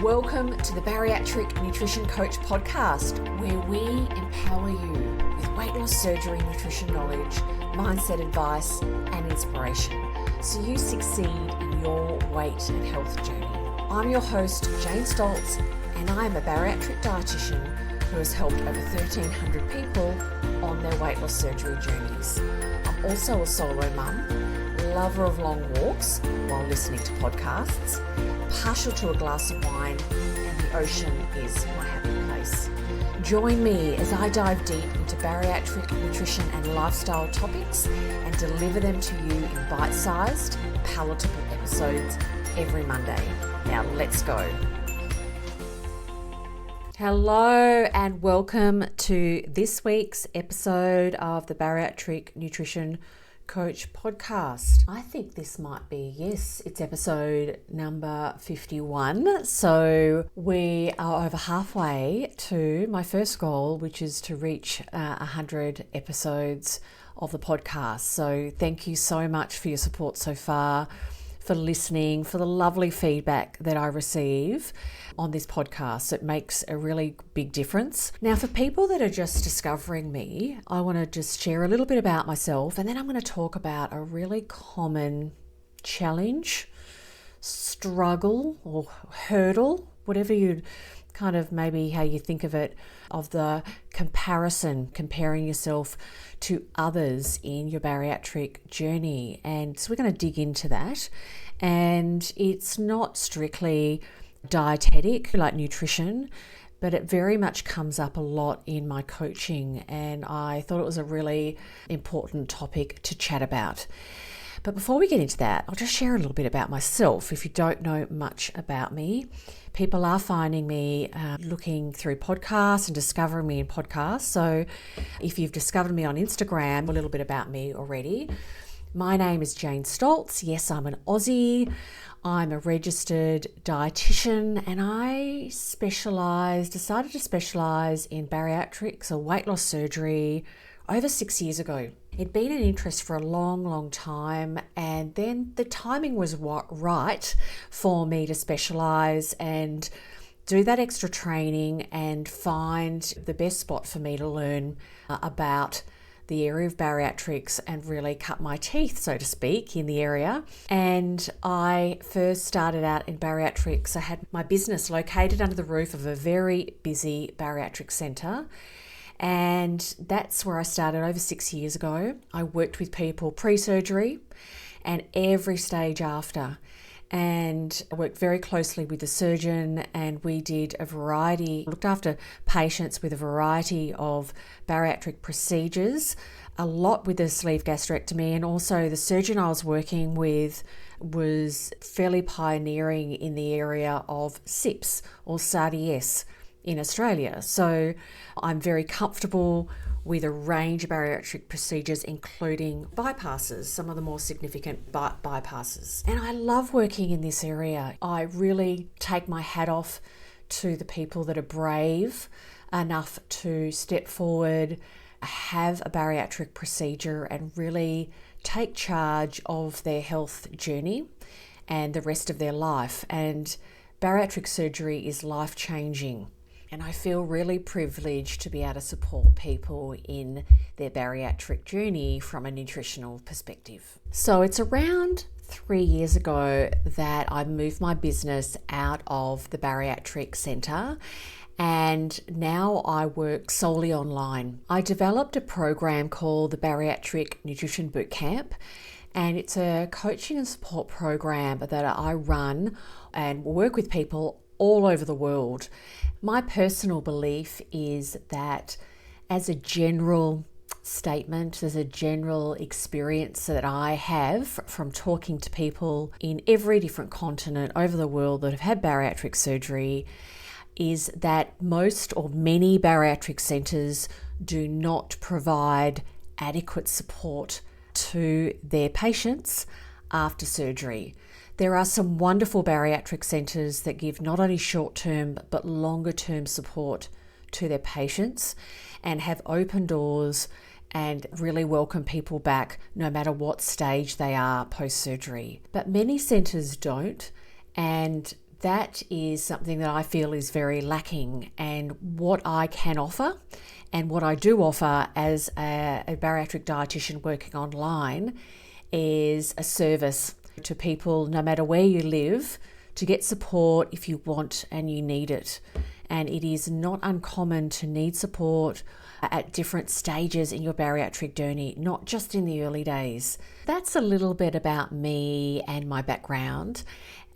Welcome to the Bariatric Nutrition Coach podcast, where we empower you with weight loss surgery, nutrition knowledge, mindset advice, and inspiration so you succeed in your weight and health journey. I'm your host, Jane Stoltz, and I'm a bariatric dietitian who has helped over 1,300 people on their weight loss surgery journeys. I'm also a solo mum, lover of long walks while listening to podcasts, partial to a glass of wine, and the ocean is my happy place. Join me as I dive deep into bariatric nutrition and lifestyle topics and deliver them to you in bite-sized, palatable episodes every Monday. Now let's go. Hello and welcome to this week's episode of the Bariatric Nutrition Coach podcast. I think this might be, it's episode number 51. So we are over halfway to my first goal, which is to reach 100 episodes of the podcast. So thank you so much for your support so far, for listening, for the lovely feedback that I receive on this podcast. It makes a really big difference. Now, for people that are just discovering me, I want to just share a little bit about myself, and then I'm going to talk about a really common challenge, struggle, or hurdle, whatever you kind of maybe how you think of it, of the comparing yourself to others in your bariatric journey. And so we're going to dig into that. And it's not strictly dietetic like nutrition, but it very much comes up a lot in my coaching. And I thought it was a really important topic to chat about. But before we get into that, I'll just share a little bit about myself. If you don't know much about me, people are finding me looking through podcasts and discovering me in podcasts. So if you've discovered me on Instagram, a little bit about me already. My name is Jane Stoltz. Yes, I'm an Aussie. I'm a registered dietitian, and I decided to specialise in bariatrics or weight loss surgery over 6 years ago. It'd been an interest for a long time, and then the timing was right for me to specialise and do that extra training and find the best spot for me to learn about the area of bariatrics and really cut my teeth, so to speak, in the area. And I first started out in bariatrics. I had my business located under the roof of a very busy bariatric centre. And that's where I started over 6 years ago. I worked with people pre-surgery and every stage after. And I worked very closely with the surgeon, and we looked after patients with a variety of bariatric procedures, a lot with the sleeve gastrectomy, and also the surgeon I was working with was fairly pioneering in the area of SIPS or SARDS in Australia. So I'm very comfortable with a range of bariatric procedures, including bypasses, some of the more significant bypasses. And I love working in this area. I really take my hat off to the people that are brave enough to step forward, have a bariatric procedure, and really take charge of their health journey and the rest of their life. And bariatric surgery is life-changing. And I feel really privileged to be able to support people in their bariatric journey from a nutritional perspective. So it's around 3 years ago that I moved my business out of the bariatric centre, and now I work solely online. I developed a program called the Bariatric Nutrition Bootcamp, and it's a coaching and support program that I run and work with people all over the world. My personal belief is that as a general statement, as a general experience that I have from talking to people in every different continent over the world that have had bariatric surgery, is that most or many bariatric centres do not provide adequate support to their patients after surgery. There are some wonderful bariatric centres that give not only short-term but longer-term support to their patients and have open doors and really welcome people back no matter what stage they are post-surgery. But many centres don't, and that is something that I feel is very lacking. And what I can offer and what I do offer as a bariatric dietitian working online is a service to people, no matter where you live, to get support if you want and you need it. And it is not uncommon to need support at different stages in your bariatric journey, not just in the early days. That's a little bit about me and my background.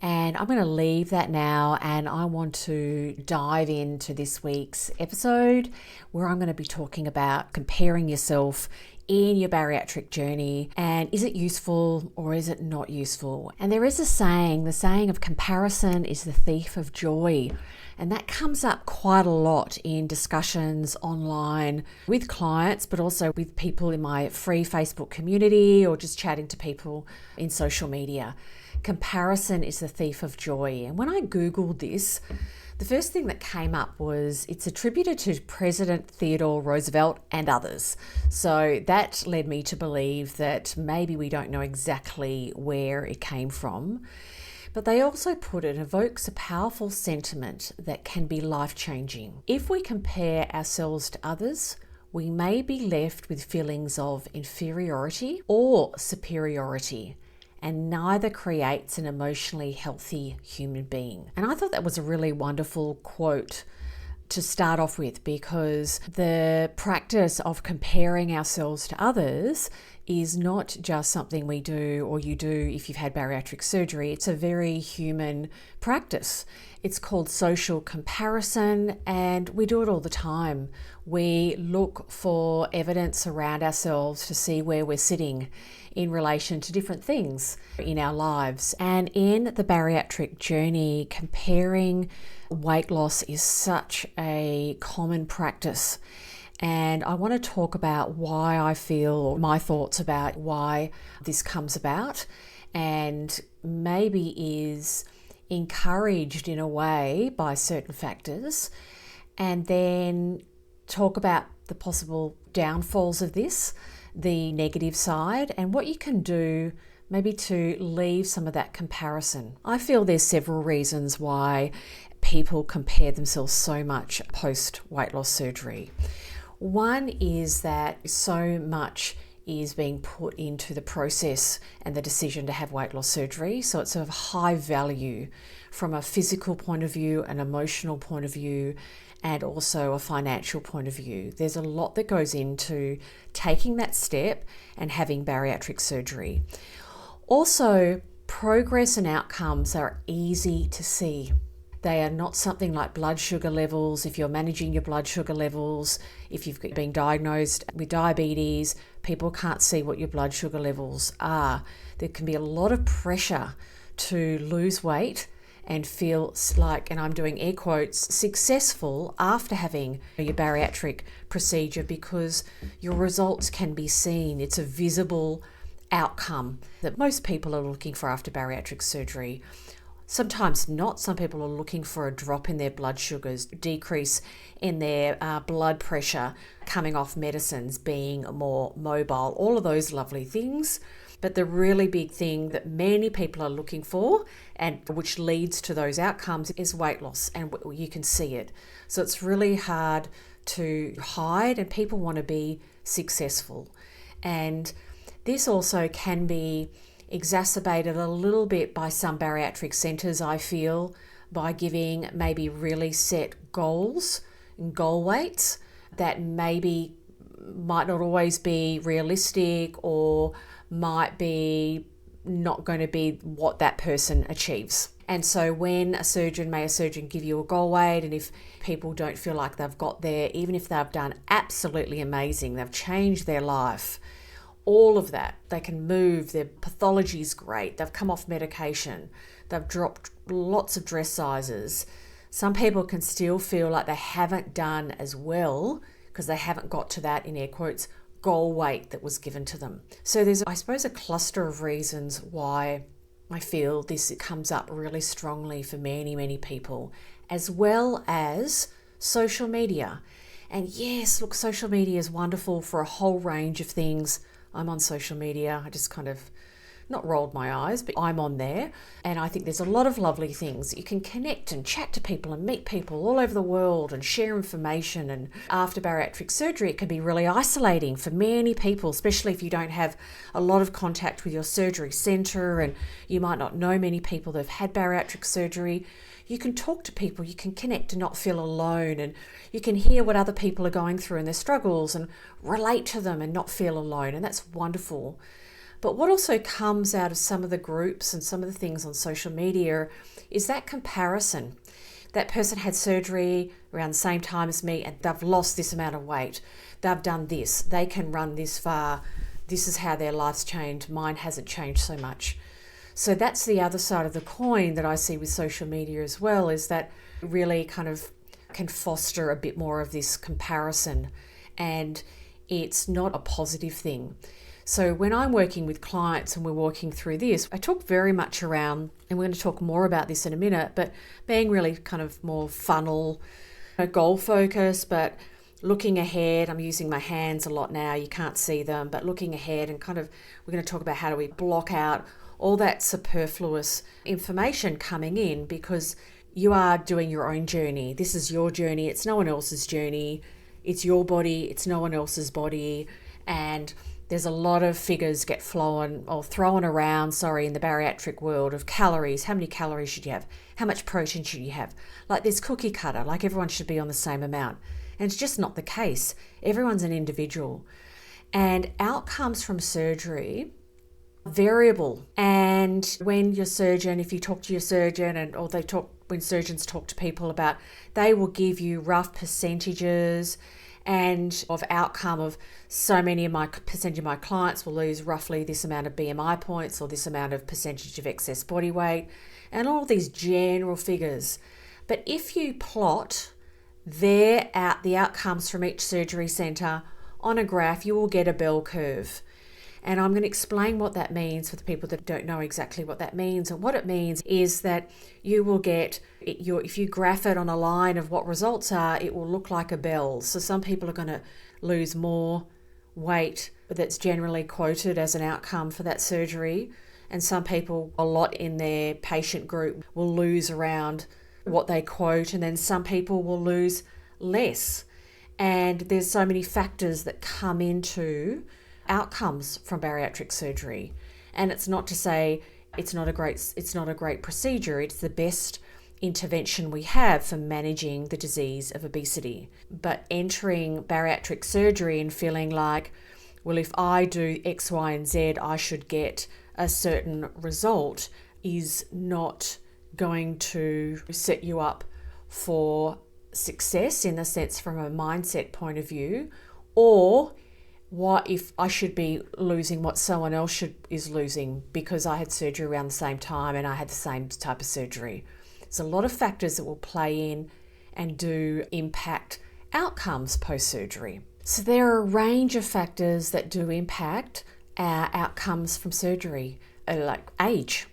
And I'm going to leave that now, and I want to dive into this week's episode where I'm going to be talking about comparing yourself in your bariatric journey, and is it useful or is it not useful? And there is a saying, the saying of comparison is the thief of joy. And that comes up quite a lot in discussions online with clients, but also with people in my free Facebook community or just chatting to people in social media. Comparison is the thief of joy. And when I Googled this, the first thing that came up was it's attributed to President Theodore Roosevelt and others. So that led me to believe that maybe we don't know exactly where it came from. But they also put it evokes a powerful sentiment that can be life-changing. If we compare ourselves to others, we may be left with feelings of inferiority or superiority, and neither creates an emotionally healthy human being. And I thought that was a really wonderful quote to start off with, because the practice of comparing ourselves to others is not just something we do or you do if you've had bariatric surgery. It's a very human practice. It's called social comparison, and we do it all the time. We look for evidence around ourselves to see where we're sitting in relation to different things in our lives. And in the bariatric journey, comparing weight loss is such a common practice. And I want to talk about why I feel, or my thoughts about why this comes about, and maybe is encouraged in a way by certain factors, and then talk about the possible downfalls of this, the negative side, and what you can do maybe to leave some of that comparison. I feel there's several reasons why people compare themselves so much post weight loss surgery. One is that so much is being put into the process and the decision to have weight loss surgery. So it's of high value from a physical point of view, an emotional point of view, and also a financial point of view. There's a lot that goes into taking that step and having bariatric surgery. Also, progress and outcomes are easy to see. They are not something like blood sugar levels. If you're managing your blood sugar levels, if you've been diagnosed with diabetes, people can't see what your blood sugar levels are. There can be a lot of pressure to lose weight and feel like, and I'm doing air quotes, successful after having your bariatric procedure, because your results can be seen. It's a visible outcome that most people are looking for after bariatric surgery. Sometimes not. Some people are looking for a drop in their blood sugars, decrease in their blood pressure, coming off medicines, being more mobile, all of those lovely things. But the really big thing that many people are looking for, and which leads to those outcomes, is weight loss, and you can see it. So it's really hard to hide, and people want to be successful. And this also can be exacerbated a little bit by some bariatric centres, I feel, by giving maybe really set goals and goal weights that maybe might not always be realistic, or might be not going to be what that person achieves. And so when a surgeon give you a goal weight, and if people don't feel like they've got there, even if they've done absolutely amazing, they've changed their life, all of that, they can move, their pathology is great, they've come off medication, they've dropped lots of dress sizes, some people can still feel like they haven't done as well because they haven't got to that, in air quotes, goal weight that was given to them. So there's, I suppose, a cluster of reasons why I feel this comes up really strongly for many, many people, as well as social media. And yes, look, social media is wonderful for a whole range of things. I'm on social media. I just kind of not rolled my eyes, but I'm on there. And I think there's a lot of lovely things. You can connect and chat to people and meet people all over the world and share information. And after bariatric surgery, it can be really isolating for many people, especially if you don't have a lot of contact with your surgery centre and you might not know many people that have had bariatric surgery. You can talk to people, you can connect and not feel alone, and you can hear what other people are going through and their struggles and relate to them and not feel alone, and that's wonderful. But what also comes out of some of the groups and some of the things on social media is that comparison. That person had surgery around the same time as me and they've lost this amount of weight. They've done this. They can run this far. This is how their life's changed. Mine hasn't changed so much. So that's the other side of the coin that I see with social media as well, is that really kind of can foster a bit more of this comparison, and it's not a positive thing. So when I'm working with clients and we're walking through this, I talk very much around, and we're going to talk more about this in a minute, but being really kind of more funnel, goal focus, but looking ahead. I'm using my hands a lot now. You can't see them, but looking ahead and kind of, we're going to talk about how do we block out all that superfluous information coming in, because you are doing your own journey. This is your journey. It's no one else's journey. It's your body. It's no one else's body. And there's a lot of figures get thrown around, in the bariatric world of calories. How many calories should you have? How much protein should you have? Like this cookie cutter, like everyone should be on the same amount. And it's just not the case. Everyone's an individual. And outcomes from surgery variable. And when your surgeon, if you talk to your surgeon when surgeons talk to people about, they will give you rough percentages and of outcome of percentage of my clients will lose roughly this amount of BMI points or this amount of percentage of excess body weight and all these general figures. But if you plot the outcomes from each surgery centre on a graph, you will get a bell curve. And I'm going to explain what that means for the people that don't know exactly what that means. And what it means is that you will get, if you graph it on a line of what results are, it will look like a bell. So some people are going to lose more weight, but that's generally quoted as an outcome for that surgery. And some people, a lot in their patient group, will lose around what they quote. And then some people will lose less. And there's so many factors that come into outcomes from bariatric surgery. And it's not to say it's not a great procedure. It's the best intervention we have for managing the disease of obesity. But entering bariatric surgery and feeling like, well, if I do X, Y, and Z, I should get a certain result, is not going to set you up for success in the sense from a mindset point of view, or what if I should be losing what someone else is losing because I had surgery around the same time and I had the same type of surgery. There's a lot of factors that will play in and do impact outcomes post-surgery. So there are a range of factors that do impact our outcomes from surgery, like age.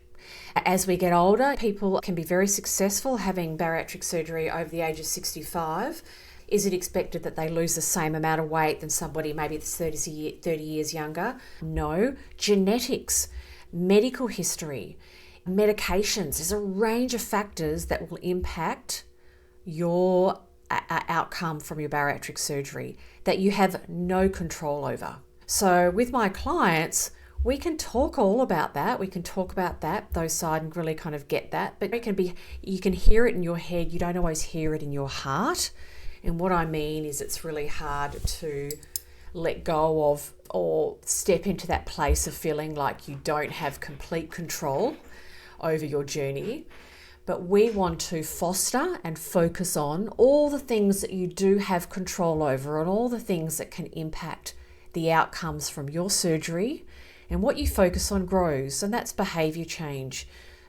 As we get older, people can be very successful having bariatric surgery over the age of 65. Is it expected that they lose the same amount of weight than somebody maybe that's 30 years younger? No. Genetics, medical history, medications. There's a range of factors that will impact your outcome from your bariatric surgery that you have no control over. So with my clients, we can talk all about that. We can talk about those sides and really kind of get that. But you can hear it in your head. You don't always hear it in your heart. And what I mean is it's really hard to let go of or step into that place of feeling like you don't have complete control over your journey. But we want to foster and focus on all the things that you do have control over and all the things that can impact the outcomes from your surgery. And what you focus on grows, and that's behaviour change.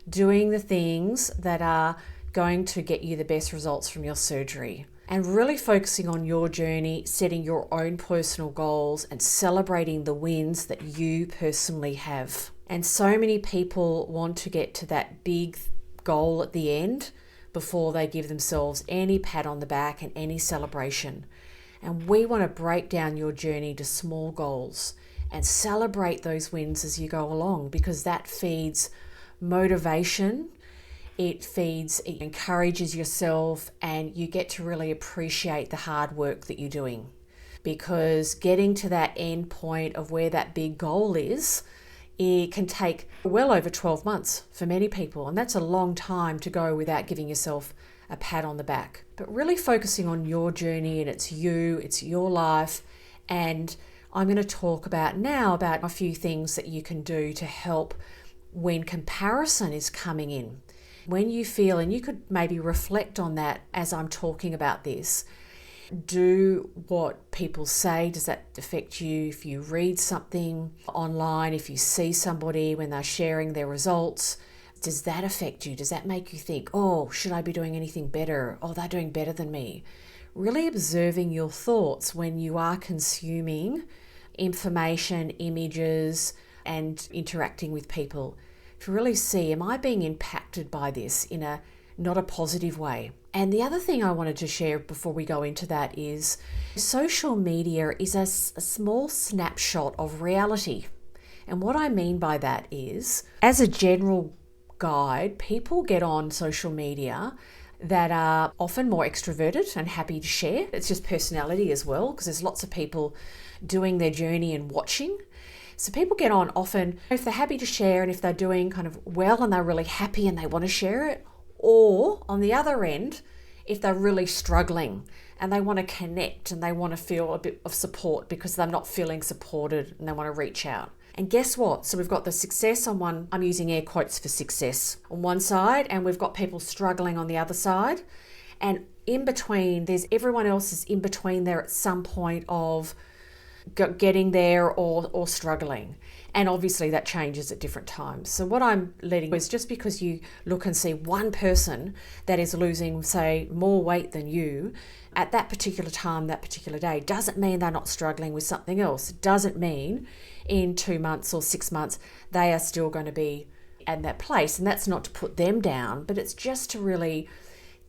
Doing the things that are going to get you the best results from your surgery. And really focusing on your journey, setting your own personal goals and celebrating the wins that you personally have. And so many people want to get to that big goal at the end before they give themselves any pat on the back and any celebration. And we want to break down your journey to small goals and celebrate those wins as you go along, because that feeds motivation. It encourages yourself, and you get to really appreciate the hard work that you're doing, because getting to that end point of where that big goal is, it can take well over 12 months for many people. And that's a long time to go without giving yourself a pat on the back. But really focusing on your journey, and it's you, it's your life. And I'm going to talk about a few things that you can do to help when comparison is coming in. When you feel, and you could maybe reflect on that as I'm talking about this, do what people say. Does that affect you? If you read something online, if you see somebody when they're sharing their results, does that affect you? Does that make you think, oh, should I be doing anything better? Oh, they're doing better than me. Really observing your thoughts when you are consuming information, images, and interacting with people, to really see, am I being impacted by this in a not a positive way? And the other thing I wanted to share before we go into that is social media is a small snapshot of reality. And what I mean by that is, as a general guide, people get on social media that are often more extroverted and happy to share. It's just personality as well, because there's lots of people doing their journey and watching. So people get on often if they're happy to share, and if they're doing kind of well and they're really happy and they want to share it, or on the other end, if they're really struggling and they want to connect and they want to feel a bit of support because they're not feeling supported and they want to reach out. And guess what? So we've got the success on one, I'm using air quotes for success, on one side, and we've got people struggling on the other side. And in between, there's everyone else is in between there at some point of getting there or struggling. And obviously that changes at different times. So what I'm letting is, just because you look and see one person that is losing, say, more weight than you at that particular time, that particular day, doesn't mean they're not struggling with something else. It doesn't mean in 2 months or 6 months they are still going to be at that place. And that's not to put them down, but it's just to really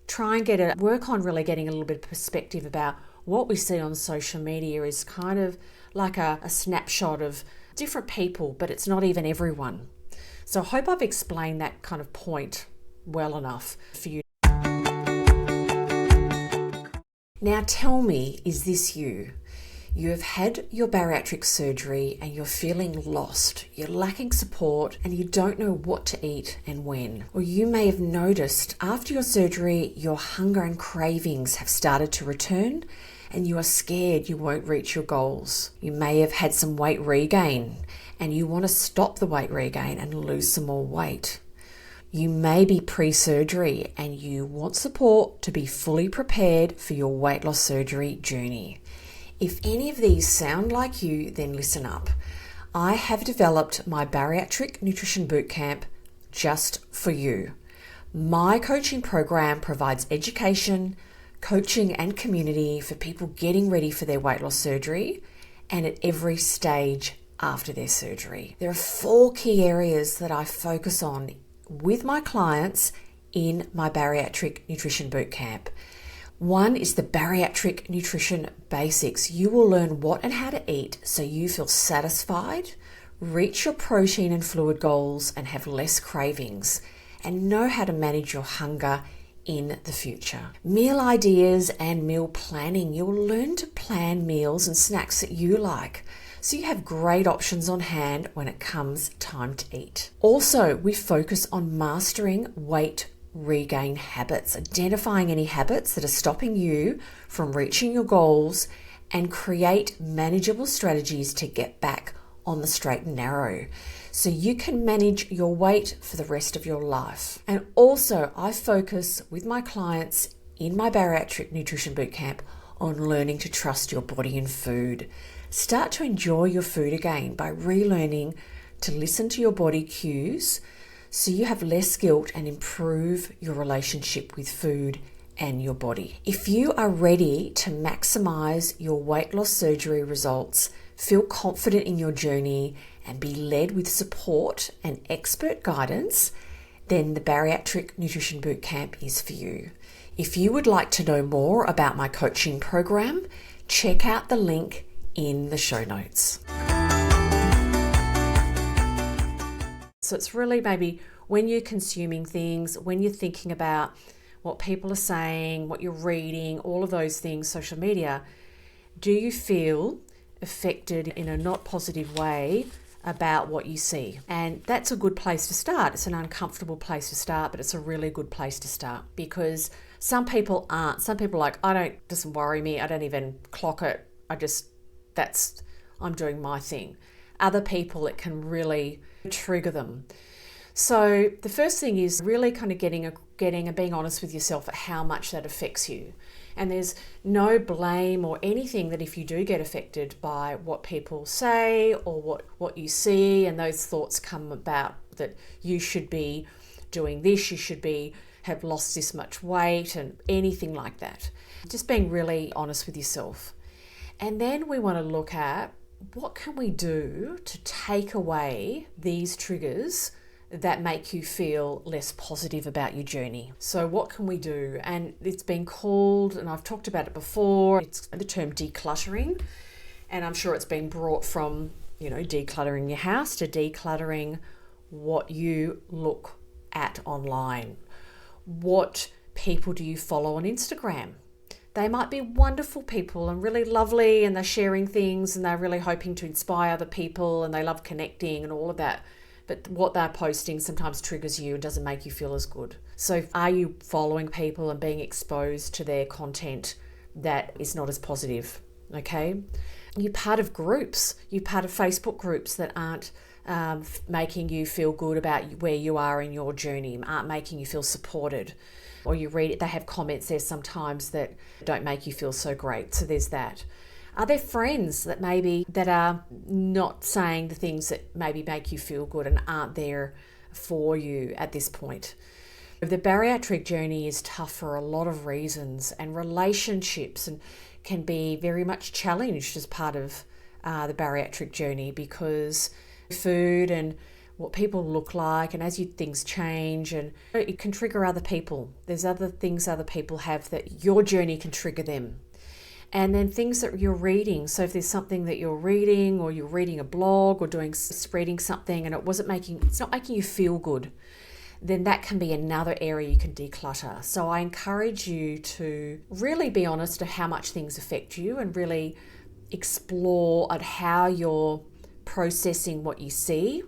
try and work on really getting a little bit of perspective about what we see on social media is kind of like a snapshot of different people, but it's not even everyone. So I hope I've explained that kind of point well enough for you. Now tell me, is this you? You have had your bariatric surgery and you're feeling lost, you're lacking support, and you don't know what to eat and when. Or you may have noticed after your surgery, your hunger and cravings have started to return, and you are scared you won't reach your goals. You may have had some weight regain and you want to stop the weight regain and lose some more weight. You may be pre-surgery and you want support to be fully prepared for your weight loss surgery journey. If any of these sound like you, then listen up. I have developed my Bariatric Nutrition Bootcamp just for you. My coaching program provides education, coaching and community for people getting ready for their weight loss surgery and at every stage after their surgery. There are 4 key areas that I focus on with my clients in my Bariatric Nutrition Bootcamp. One is the Bariatric Nutrition Basics. You will learn what and how to eat so you feel satisfied, reach your protein and fluid goals, and have less cravings, and know how to manage your hunger in the future. Meal ideas and meal planning. You'll learn to plan meals and snacks that you like, so you have great options on hand when it comes time to eat. Also, we focus on mastering weight regain habits, identifying any habits that are stopping you from reaching your goals, and create manageable strategies to get back on the straight and narrow, so you can manage your weight for the rest of your life. And also, I focus with my clients in my Bariatric Nutrition Bootcamp on learning to trust your body and food. Start to enjoy your food again by relearning to listen to your body cues so you have less guilt and improve your relationship with food and your body. If you are ready to maximize your weight loss surgery results, feel confident in your journey, and be led with support and expert guidance, then the Bariatric Nutrition Bootcamp is for you. If you would like to know more about my coaching program, check out the link in the show notes. So it's really maybe when you're consuming things, when you're thinking about what people are saying, what you're reading, all of those things, social media, do you feel affected in a not positive way about what you see? And that's a good place to start. It's an uncomfortable place to start, but it's a really good place to start, because some people aren't. Some people are like, it doesn't worry me. I don't even clock it. I'm doing my thing. Other people, it can really trigger them. So the first thing is really kind of getting and being honest with yourself at how much that affects you. And there's no blame or anything that if you do get affected by what people say or what you see, and those thoughts come about that you should be doing this, you should have lost this much weight, and anything like that. Just being really honest with yourself. And then we want to look at what can we do to take away these triggers that make you feel less positive about your journey. So what can we do? And it's been called, and I've talked about it before, it's the term decluttering. And I'm sure it's been brought from, decluttering your house to decluttering what you look at online. What people do you follow on Instagram? They might be wonderful people and really lovely, and they're sharing things and they're really hoping to inspire other people and they love connecting and all of that. But what they're posting sometimes triggers you and doesn't make you feel as good. So are you following people and being exposed to their content that is not as positive? Okay? You're part of groups. You're part of Facebook groups that aren't making you feel good about where you are in your journey, aren't making you feel supported. Or you read it, they have comments there sometimes that don't make you feel so great. So there's that. Are there friends that are not saying the things that maybe make you feel good and aren't there for you at this point? The bariatric journey is tough for a lot of reasons, and relationships can be very much challenged as part of the bariatric journey, because food and what people look like, and as things change, and it can trigger other people. There's other things other people have that your journey can trigger them. And then things that you're reading. So if there's something that you're reading, or you're reading a blog or spreading something and it's not making you feel good, then that can be another area you can declutter. So I encourage you to really be honest at how much things affect you, and really explore at how you're processing what you see,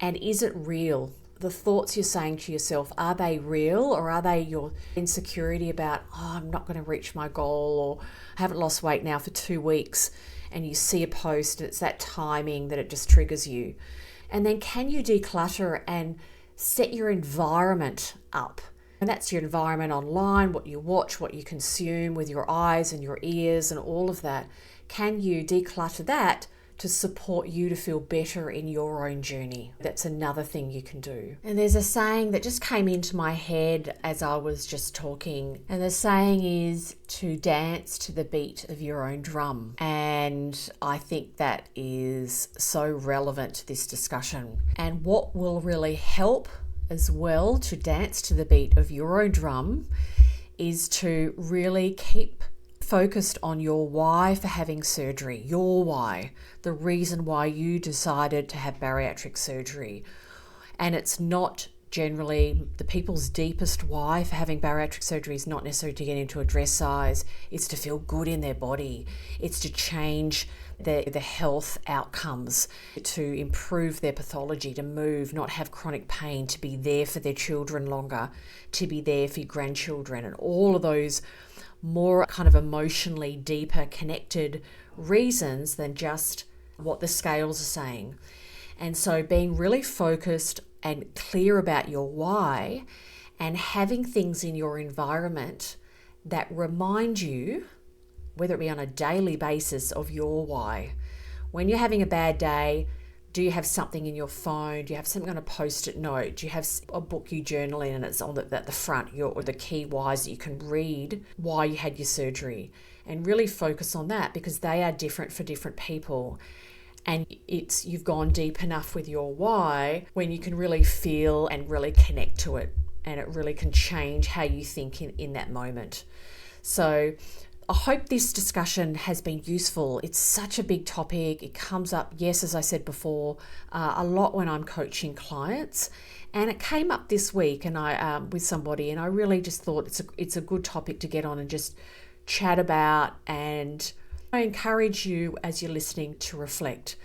and is it real? The thoughts you're saying to yourself, are they real, or are they your insecurity about, I'm not going to reach my goal, or I haven't lost weight now for 2 weeks, and you see a post, it's that timing that it just triggers you. And then can you declutter and set your environment up? And that's your environment online, what you watch, what you consume with your eyes and your ears and all of that. Can you declutter that to support you to feel better in your own journey? That's another thing you can do. And there's a saying that just came into my head as I was just talking. And the saying is to dance to the beat of your own drum. And I think that is so relevant to this discussion. And what will really help as well to dance to the beat of your own drum is to really keep focused on your why for having surgery, your why, the reason why you decided to have bariatric surgery. And it's not generally the people's deepest why for having bariatric surgery is not necessarily to get into a dress size, it's to feel good in their body, it's to change the health outcomes, to improve their pathology, to move, not have chronic pain, to be there for their children longer, to be there for your grandchildren, and all of those more kind of emotionally deeper connected reasons than just what the scales are saying. And so being really focused and clear about your why, and having things in your environment that remind you, whether it be on a daily basis, of your why. When you're having a bad day, do you have something in your phone? Do you have something on a post-it note? Do you have a book you journal in and it's on at the front, or the key whys that you can read why you had your surgery? And really focus on that, because they are different for different people. And you've gone deep enough with your why when you can really feel and really connect to it, and it really can change how you think in that moment. So I hope this discussion has been useful. It's such a big topic. It comes up, yes, as I said before, a lot when I'm coaching clients. And it came up this week and I with somebody, and I really just thought it's a good topic to get on and just chat about. And I encourage you as you're listening to reflect.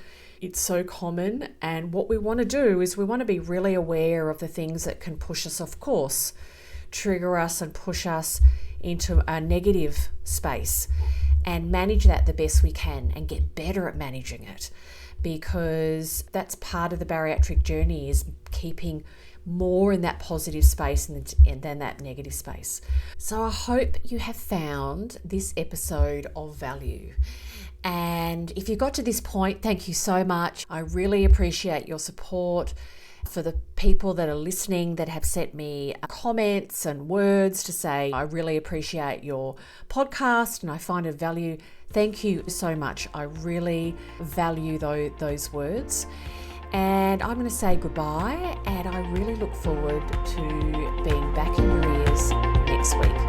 It's so common, and what we want to do is we want to be really aware of the things that can push us off course, trigger us and push us into a negative space, and manage that the best we can and get better at managing it, because that's part of the bariatric journey, is keeping more in that positive space than that negative space. So I hope you have found this episode of value. And if you got to this point, thank you so much. I really appreciate your support. For the people that are listening that have sent me comments and words to say, I really appreciate your podcast and I find it value. Thank you so much. I really value those words. And I'm going to say goodbye, and I really look forward to being back in your ears next week.